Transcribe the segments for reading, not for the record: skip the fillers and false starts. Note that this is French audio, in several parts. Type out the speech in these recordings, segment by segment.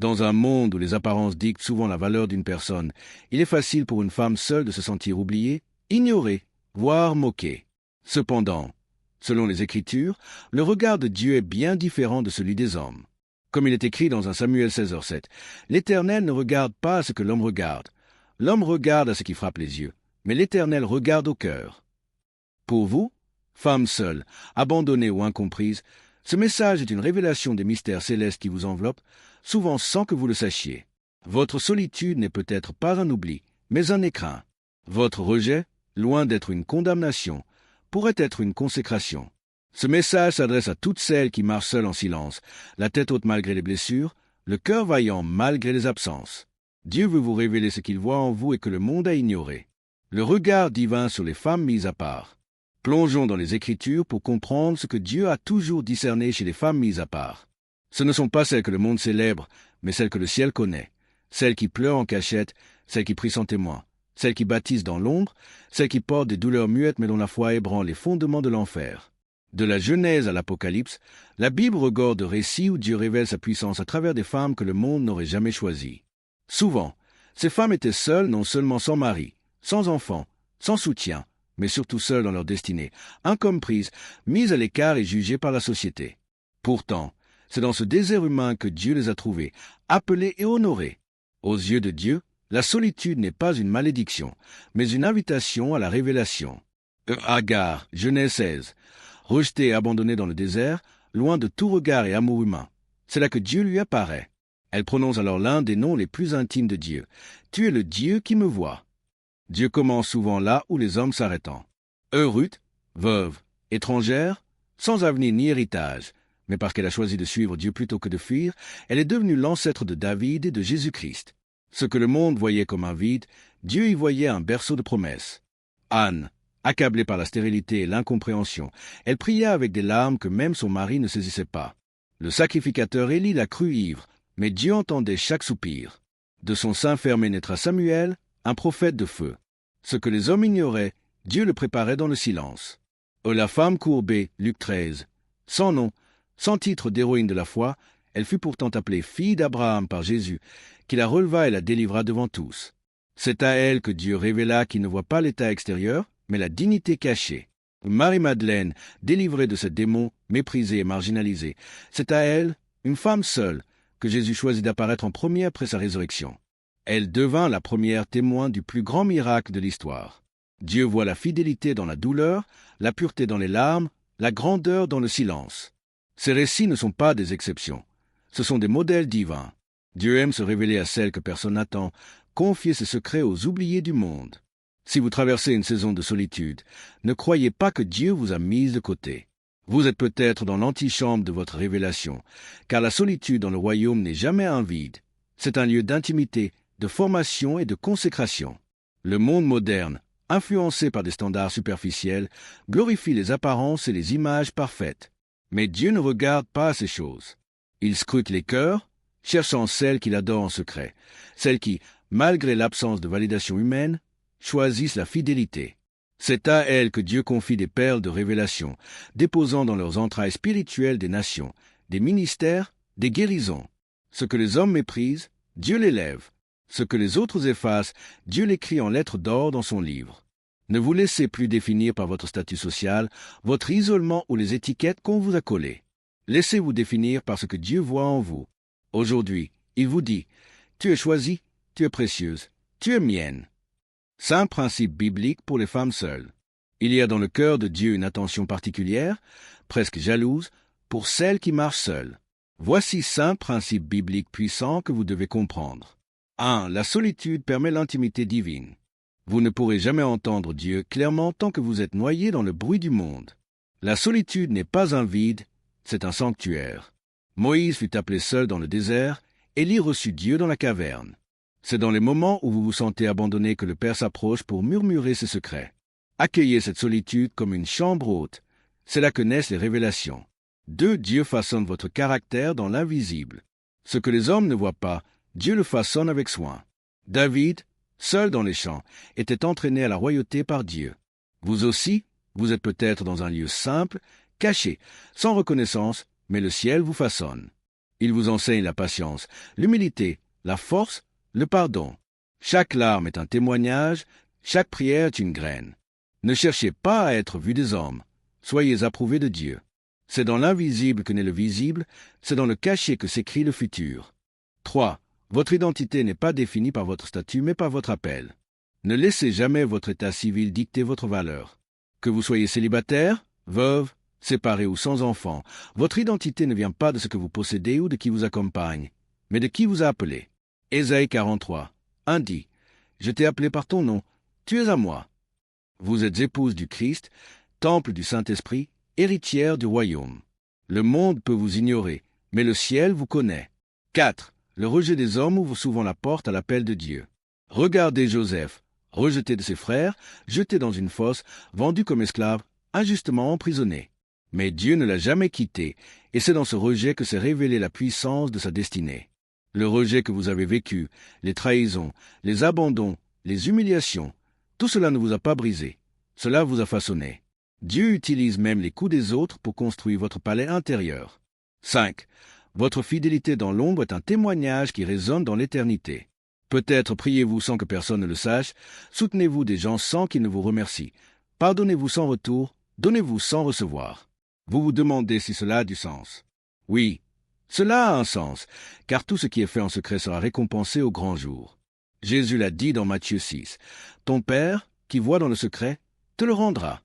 Dans un monde où les apparences dictent souvent la valeur d'une personne, il est facile pour une femme seule de se sentir oubliée, ignorée, voire moquée. Cependant, selon les Écritures, le regard de Dieu est bien différent de celui des hommes. Comme il est écrit dans 1 Samuel 16h7, l'Éternel ne regarde pas à ce que l'homme regarde. L'homme regarde à ce qui frappe les yeux, mais l'Éternel regarde au cœur. Pour vous, femmes seules, abandonnées ou incomprises, ce message est une révélation des mystères célestes qui vous enveloppent, souvent sans que vous le sachiez. Votre solitude n'est peut-être pas un oubli, mais un écrin. Votre rejet, loin d'être une condamnation, pourrait être une consécration. Ce message s'adresse à toutes celles qui marchent seules en silence, la tête haute malgré les blessures, le cœur vaillant malgré les absences. Dieu veut vous révéler ce qu'il voit en vous et que le monde a ignoré. Le regard divin sur les femmes mises à part. Plongeons dans les Écritures pour comprendre ce que Dieu a toujours discerné chez les femmes mises à part. Ce ne sont pas celles que le monde célèbre, mais celles que le ciel connaît. Celles qui pleurent en cachette, celles qui prient sans témoin, celles qui baptisent dans l'ombre, celles qui portent des douleurs muettes mais dont la foi ébranle les fondements de l'enfer. De la Genèse à l'Apocalypse, la Bible regorge de récits où Dieu révèle sa puissance à travers des femmes que le monde n'aurait jamais choisies. Souvent, ces femmes étaient seules, non seulement sans mari, sans enfants, sans soutien, mais surtout seules dans leur destinée, incomprises, mises à l'écart et jugées par la société. Pourtant, c'est dans ce désert humain que Dieu les a trouvées, appelées et honorées. Aux yeux de Dieu, la solitude n'est pas une malédiction, mais une invitation à la révélation. Agar, Genèse 16. Rejetée et abandonnée dans le désert, loin de tout regard et amour humain. C'est là que Dieu lui apparaît. Elle prononce alors l'un des noms les plus intimes de Dieu. « Tu es le Dieu qui me voit ». Dieu commence souvent là où les hommes s'arrêtent. Ruth, veuve, étrangère, sans avenir ni héritage, mais parce qu'elle a choisi de suivre Dieu plutôt que de fuir, elle est devenue l'ancêtre de David et de Jésus-Christ. Ce que le monde voyait comme un vide, Dieu y voyait un berceau de promesses. Anne, accablée par la stérilité et l'incompréhension, elle pria avec des larmes que même son mari ne saisissait pas. Le sacrificateur Élie la crut ivre, mais Dieu entendait chaque soupir. De son sein fermé naîtra Samuel, un prophète de feu. Ce que les hommes ignoraient, Dieu le préparait dans le silence. La femme courbée, Luc 13. Sans nom, sans titre d'héroïne de la foi, elle fut pourtant appelée fille d'Abraham par Jésus, qui la releva et la délivra devant tous. C'est à elle que Dieu révéla qu'il ne voit pas l'état extérieur, mais la dignité cachée. Marie-Madeleine, délivrée de ce démon, méprisée et marginalisée, c'est à elle, une femme seule, que Jésus choisit d'apparaître en premier après sa résurrection. Elle devint la première témoin du plus grand miracle de l'histoire. Dieu voit la fidélité dans la douleur, la pureté dans les larmes, la grandeur dans le silence. Ces récits ne sont pas des exceptions. Ce sont des modèles divins. Dieu aime se révéler à celles que personne n'attend, confier ses secrets aux oubliés du monde. Si vous traversez une saison de solitude, ne croyez pas que Dieu vous a mis de côté. Vous êtes peut-être dans l'antichambre de votre révélation, car la solitude dans le royaume n'est jamais un vide. C'est un lieu d'intimité, de formation et de consécration. Le monde moderne, influencé par des standards superficiels, glorifie les apparences et les images parfaites. Mais Dieu ne regarde pas ces choses. Il scrute les cœurs, cherchant celles qu'il adore en secret, celles qui, malgré l'absence de validation humaine, choisissent la fidélité. C'est à elles que Dieu confie des perles de révélation, déposant dans leurs entrailles spirituelles des nations, des ministères, des guérisons. Ce que les hommes méprisent, Dieu l'élève. Ce que les autres effacent, Dieu l'écrit en lettres d'or dans son livre. Ne vous laissez plus définir par votre statut social, votre isolement ou les étiquettes qu'on vous a collées. Laissez-vous définir par ce que Dieu voit en vous. Aujourd'hui, il vous dit, « Tu es choisie, tu es précieuse, tu es mienne. » Saint principe biblique pour les femmes seules. Il y a dans le cœur de Dieu une attention particulière, presque jalouse, pour celles qui marchent seules. Voici 5 principes bibliques puissants que vous devez comprendre. 1. La solitude permet l'intimité divine. Vous ne pourrez jamais entendre Dieu clairement tant que vous êtes noyé dans le bruit du monde. La solitude n'est pas un vide, c'est un sanctuaire. Moïse fut appelé seul dans le désert, Élie reçut Dieu dans la caverne. C'est dans les moments où vous vous sentez abandonné que le Père s'approche pour murmurer ses secrets. Accueillez cette solitude comme une chambre haute. C'est là que naissent les révélations. 2. Dieu façonne votre caractère dans l'invisible. Ce que les hommes ne voient pas, Dieu le façonne avec soin. David, seul dans les champs, était entraîné à la royauté par Dieu. Vous aussi, vous êtes peut-être dans un lieu simple, caché, sans reconnaissance, mais le ciel vous façonne. Il vous enseigne la patience, l'humilité, la force, le pardon. Chaque larme est un témoignage, chaque prière est une graine. Ne cherchez pas à être vu des hommes. Soyez approuvés de Dieu. C'est dans l'invisible que naît le visible, c'est dans le caché que s'écrit le futur. 3. Votre identité n'est pas définie par votre statut, mais par votre appel. Ne laissez jamais votre état civil dicter votre valeur. Que vous soyez célibataire, veuve, séparé ou sans enfant, votre identité ne vient pas de ce que vous possédez ou de qui vous accompagne, mais de qui vous a appelé. Ésaïe 43, 1 dit, « Je t'ai appelé par ton nom, tu es à moi. » Vous êtes épouse du Christ, temple du Saint-Esprit, héritière du royaume. Le monde peut vous ignorer, mais le ciel vous connaît. 4. Le rejet des hommes ouvre souvent la porte à l'appel de Dieu. Regardez Joseph, rejeté de ses frères, jeté dans une fosse, vendu comme esclave, injustement emprisonné. Mais Dieu ne l'a jamais quitté, et c'est dans ce rejet que s'est révélée la puissance de sa destinée. Le rejet que vous avez vécu, les trahisons, les abandons, les humiliations, tout cela ne vous a pas brisé, cela vous a façonné. Dieu utilise même les coups des autres pour construire votre palais intérieur. 5. Votre fidélité dans l'ombre est un témoignage qui résonne dans l'éternité. Peut-être priez-vous sans que personne ne le sache, soutenez-vous des gens sans qu'ils ne vous remercient, pardonnez-vous sans retour, donnez-vous sans recevoir. Vous vous demandez si cela a du sens. Oui, cela a un sens, car tout ce qui est fait en secret sera récompensé au grand jour. Jésus l'a dit dans Matthieu 6, « Ton Père, qui voit dans le secret, te le rendra. »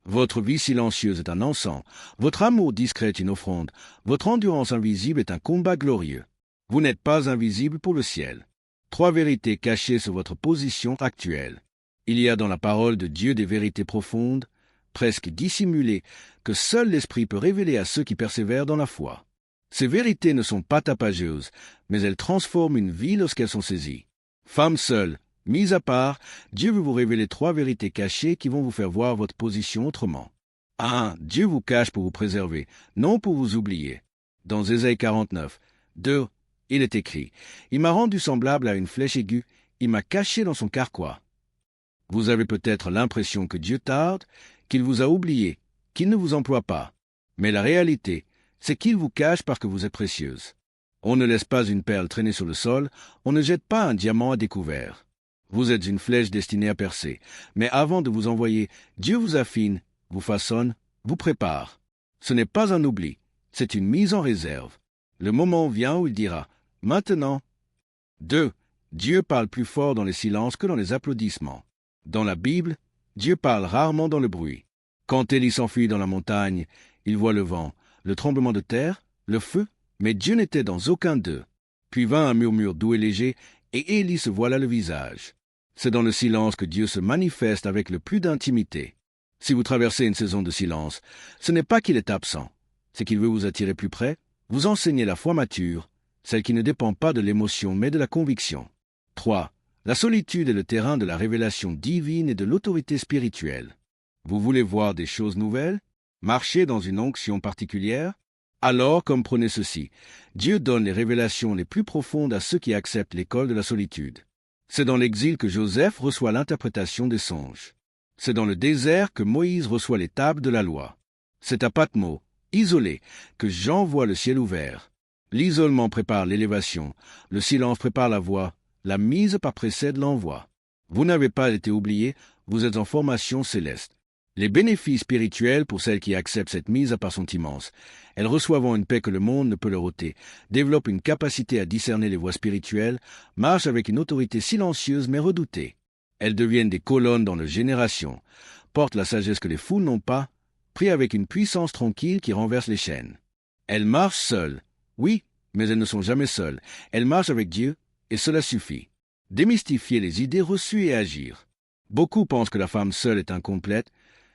Votre vie silencieuse est un encens, votre amour discret est une offrande, votre endurance invisible est un combat glorieux. Vous n'êtes pas invisible pour le ciel. 3 vérités cachées sur votre position actuelle. Il y a dans la parole de Dieu des vérités profondes, presque dissimulées, que seul l'Esprit peut révéler à ceux qui persévèrent dans la foi. Ces vérités ne sont pas tapageuses, mais elles transforment une vie lorsqu'elles sont saisies. Femme seule, mise à part, Dieu veut vous révéler 3 vérités cachées qui vont vous faire voir votre position autrement. 1. Dieu vous cache pour vous préserver, non pour vous oublier. Dans Ésaïe 49, 2, il est écrit, « Il m'a rendu semblable à une flèche aiguë, il m'a caché dans son carquois. » Vous avez peut-être l'impression que Dieu tarde, qu'il vous a oublié, qu'il ne vous emploie pas. Mais la réalité, c'est qu'il vous cache parce que vous êtes précieuse. On ne laisse pas une perle traîner sur le sol, on ne jette pas un diamant à découvert. Vous êtes une flèche destinée à percer, mais avant de vous envoyer, Dieu vous affine, vous façonne, vous prépare. Ce n'est pas un oubli, c'est une mise en réserve. Le moment vient où il dira « Maintenant ». 2. Dieu parle plus fort dans les silences que dans les applaudissements. Dans la Bible, Dieu parle rarement dans le bruit. Quand Élie s'enfuit dans la montagne, il voit le vent, le tremblement de terre, le feu, mais Dieu n'était dans aucun d'eux. Puis vint un murmure doux et léger, et Élie se voila le visage. C'est dans le silence que Dieu se manifeste avec le plus d'intimité. Si vous traversez une saison de silence, ce n'est pas qu'il est absent, c'est qu'il veut vous attirer plus près, vous enseigner la foi mature, celle qui ne dépend pas de l'émotion mais de la conviction. 3. La solitude est le terrain de la révélation divine et de l'autorité spirituelle. Vous voulez voir des choses nouvelles? Marcher dans une onction particulière? Alors, comprenez ceci, Dieu donne les révélations les plus profondes à ceux qui acceptent l'école de la solitude. C'est dans l'exil que Joseph reçoit l'interprétation des songes. C'est dans le désert que Moïse reçoit les tables de la loi. C'est à Patmos, isolé, que Jean voit le ciel ouvert. L'isolement prépare l'élévation, le silence prépare la voie, la mise par précède l'envoi. Vous n'avez pas été oublié, vous êtes en formation céleste. Les bénéfices spirituels pour celles qui acceptent cette mise à part sont immenses. Elles reçoivent une paix que le monde ne peut leur ôter, développent une capacité à discerner les voies spirituelles, marchent avec une autorité silencieuse mais redoutée. Elles deviennent des colonnes dans leur génération, portent la sagesse que les foules n'ont pas, prient avec une puissance tranquille qui renverse les chaînes. Elles marchent seules, oui, mais elles ne sont jamais seules. Elles marchent avec Dieu, et cela suffit. Démystifier les idées reçues et agir. Beaucoup pensent que la femme seule est incomplète,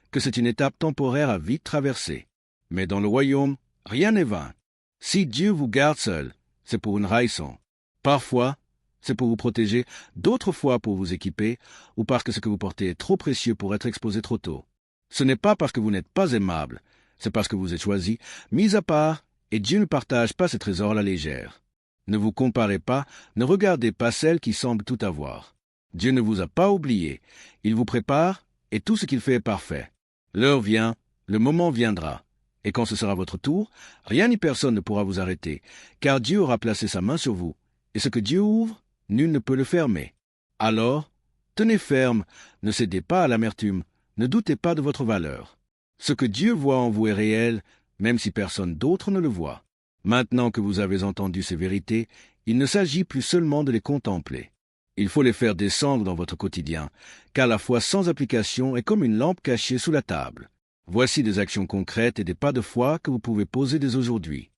que c'est une étape temporaire à vite traverser. Mais dans le royaume, rien n'est vain. Si Dieu vous garde seul, c'est pour une raison. Parfois, c'est pour vous protéger, d'autres fois pour vous équiper, ou parce que ce que vous portez est trop précieux pour être exposé trop tôt. Ce n'est pas parce que vous n'êtes pas aimable, c'est parce que vous êtes choisi, mis à part, et Dieu ne partage pas ses trésors à la légère. Ne vous comparez pas, ne regardez pas celle qui semble tout avoir. Dieu ne vous a pas oublié, il vous prépare, et tout ce qu'il fait est parfait. L'heure vient, le moment viendra, Et quand ce sera votre tour, rien ni personne ne pourra vous arrêter, car Dieu aura placé sa main sur vous, et ce que Dieu ouvre, nul ne peut le fermer. Alors, tenez ferme, ne cédez pas à l'amertume, ne doutez pas de votre valeur. Ce que Dieu voit en vous est réel, même si personne d'autre ne le voit. Maintenant que vous avez entendu ces vérités, il ne s'agit plus seulement de les contempler. Il faut les faire descendre dans votre quotidien, car la foi sans application est comme une lampe cachée sous la table. Voici des actions concrètes et des pas de foi que vous pouvez poser dès aujourd'hui.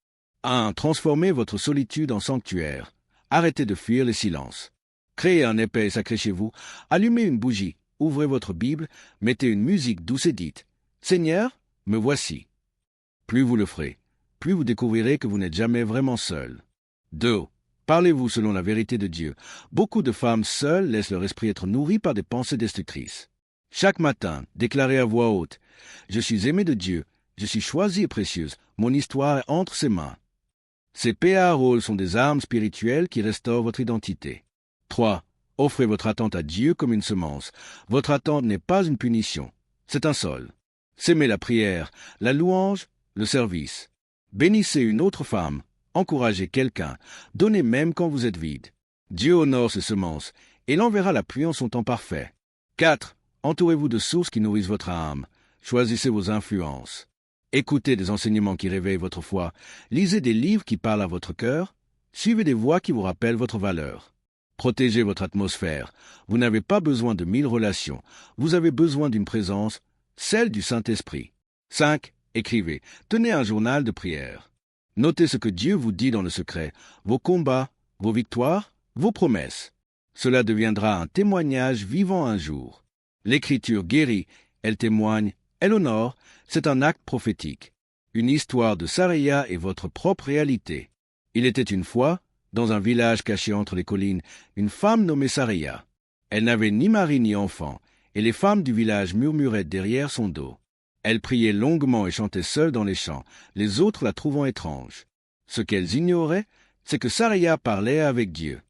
1. Transformez votre solitude en sanctuaire. Arrêtez de fuir les silences. Créez un épais sacré chez vous. Allumez une bougie. Ouvrez votre Bible. Mettez une musique douce et dites « Seigneur, me voici ». Plus vous le ferez, plus vous découvrirez que vous n'êtes jamais vraiment seul. 2. Parlez-vous selon la vérité de Dieu. Beaucoup de femmes seules laissent leur esprit être nourri par des pensées destructrices. Chaque matin, déclarez à voix haute « Je suis aimé de Dieu, je suis choisie et précieuse, mon histoire est entre ses mains ». Ces PA-rôles sont des armes spirituelles qui restaurent votre identité. 3. Offrez votre attente à Dieu comme une semence. Votre attente n'est pas une punition, c'est un sol. Sémez la prière, la louange, le service. Bénissez une autre femme, encouragez quelqu'un, donnez même quand vous êtes vide. Dieu honore ses semences, et il enverra la pluie en son temps parfait. 4. Entourez-vous de sources qui nourrissent votre âme. Choisissez vos influences. Écoutez des enseignements qui réveillent votre foi. Lisez des livres qui parlent à votre cœur. Suivez des voix qui vous rappellent votre valeur. Protégez votre atmosphère. Vous n'avez pas besoin de 1000 relations. Vous avez besoin d'une présence, celle du Saint-Esprit. 5. Écrivez. Tenez un journal de prière. Notez ce que Dieu vous dit dans le secret, vos combats, vos victoires, vos promesses. Cela deviendra un témoignage vivant un jour. L'Écriture guérit, elle témoigne, elle honore, c'est un acte prophétique. Une histoire de Saraya est votre propre réalité. Il était une fois, dans un village caché entre les collines, une femme nommée Saraya. Elle n'avait ni mari ni enfant, et les femmes du village murmuraient derrière son dos. Elle priait longuement et chantait seule dans les champs, les autres la trouvant étrange. Ce qu'elles ignoraient, c'est que Saraya parlait avec Dieu.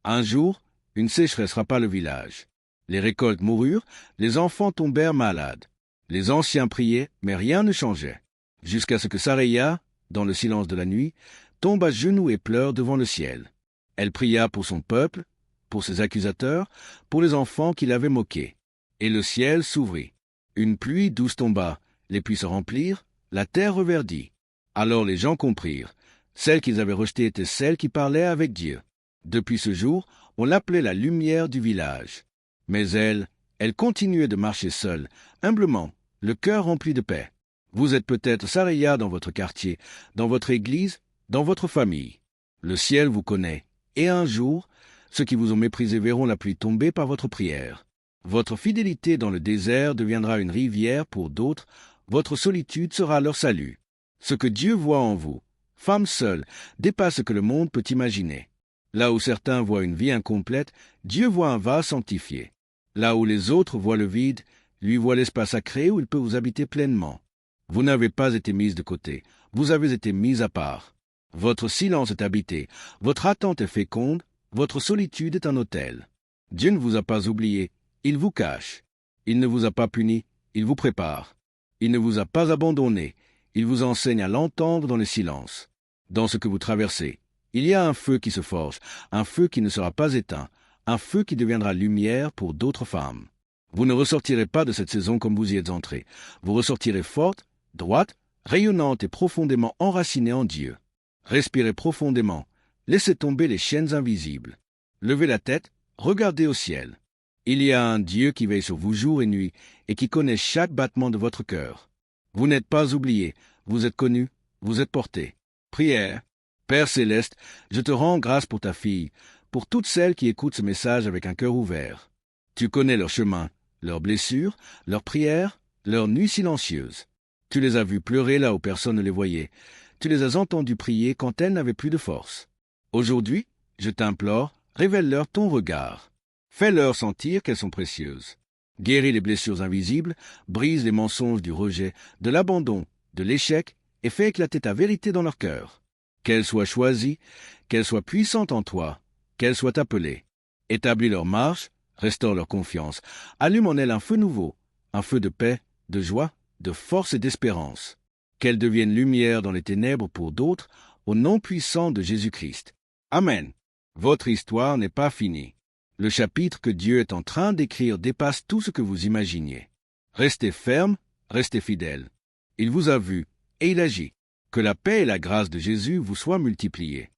Un jour, une sécheresse frappa le village. Les récoltes moururent, les enfants tombèrent malades. Les anciens priaient, mais rien ne changeait. Jusqu'à ce que Saraya, dans le silence de la nuit, tombe à genoux et pleure devant le ciel. Elle pria pour son peuple, pour ses accusateurs, pour les enfants qui l'avaient moqué. Et le ciel s'ouvrit. Une pluie douce tomba, les puits se remplirent, la terre reverdit. Alors les gens comprirent. Celle qu'ils avaient rejetée était celle qui parlait avec Dieu. Depuis ce jour, on l'appelait la lumière du village. Mais elle continuait de marcher seule, humblement, le cœur rempli de paix. Vous êtes peut-être Saraya dans votre quartier, dans votre église, dans votre famille. Le ciel vous connaît, et un jour, ceux qui vous ont méprisé verront la pluie tomber par votre prière. Votre fidélité dans le désert deviendra une rivière pour d'autres, votre solitude sera leur salut. Ce que Dieu voit en vous, femme seule, dépasse ce que le monde peut imaginer. Là où certains voient une vie incomplète, Dieu voit un vase sanctifié. Là où les autres voient le vide, lui voit l'espace sacré où il peut vous habiter pleinement. Vous n'avez pas été mise de côté, vous avez été mise à part. Votre silence est habité, votre attente est féconde, votre solitude est un autel. Dieu ne vous a pas oublié, il vous cache. Il ne vous a pas puni, il vous prépare. Il ne vous a pas abandonné, il vous enseigne à l'entendre dans le silence. Dans ce que vous traversez, il y a un feu qui se forge, un feu qui ne sera pas éteint, un feu qui deviendra lumière pour d'autres femmes. Vous ne ressortirez pas de cette saison comme vous y êtes entrée. Vous ressortirez forte, droite, rayonnante et profondément enracinée en Dieu. Respirez profondément, laissez tomber les chaînes invisibles. Levez la tête, regardez au ciel. Il y a un Dieu qui veille sur vous jour et nuit et qui connaît chaque battement de votre cœur. Vous n'êtes pas oublié, vous êtes connu, vous êtes porté. Prière. Père céleste, je te rends grâce pour ta fille, pour toutes celles qui écoutent ce message avec un cœur ouvert. Tu connais leur chemin, leurs blessures, leurs prières, leurs nuits silencieuses. Tu les as vues pleurer là où personne ne les voyait. Tu les as entendues prier quand elles n'avaient plus de force. Aujourd'hui, je t'implore, révèle-leur ton regard. Fais-leur sentir qu'elles sont précieuses. Guéris les blessures invisibles, brise les mensonges du rejet, de l'abandon, de l'échec, et fais éclater ta vérité dans leur cœur. Qu'elles soient choisies, qu'elles soient puissantes en toi, qu'elles soient appelées. Établis leur marche, restaure leur confiance, allume en elles un feu nouveau, un feu de paix, de joie, de force et d'espérance. qu'elle devienne lumière dans les ténèbres pour d'autres, au nom puissant de Jésus-Christ. Amen. Votre histoire n'est pas finie. Le chapitre que Dieu est en train d'écrire dépasse tout ce que vous imaginiez. Restez ferme, restez fidèle. Il vous a vu et il agit. Que la paix et la grâce de Jésus vous soient multipliées.